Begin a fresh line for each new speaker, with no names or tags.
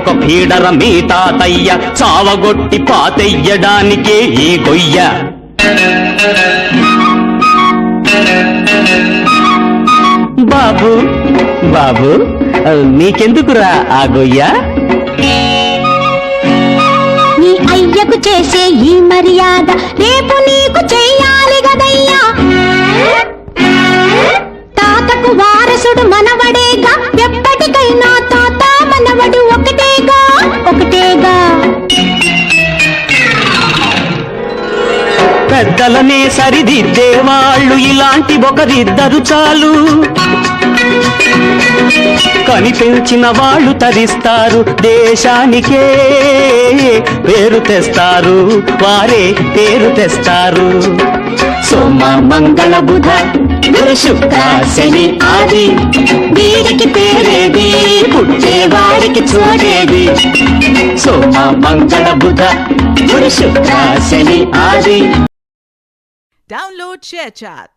ఒక పీడర మీ తాతయ్య చావగొట్టి పాతెయ్యడానికే ఈ గొయ్య. బాబు బాబు నీకెందుకురా ఆ గొయ్య?
నీ అయ్యకు చేసే ఈ మర్యాద రేపు నీకు చెయ్యాలి గదయ్యా. తాతకు వారసుడు మనవడేగా, ఎప్పటికైనా తాత మనవడు ఒకటేగా ఒకటేగా.
పెద్దలనే సరిదిద్దేవాళ్ళు ఇలాంటి ఒకరిద్దరు చాలు. కనిపించిన వాళ్ళు తరిస్తారు, దేశానికే పేరు తెస్తారు, వారే పేరు తెస్తారు. సోమ మంగళ బుధ గురు శుక్ర శని ఆది, వీరికి పేరేది పుట్టేవారికి చూడేది. సోమ మంగళ బుధ గురు శుక్ర శని ఆది.
Download ShareChat.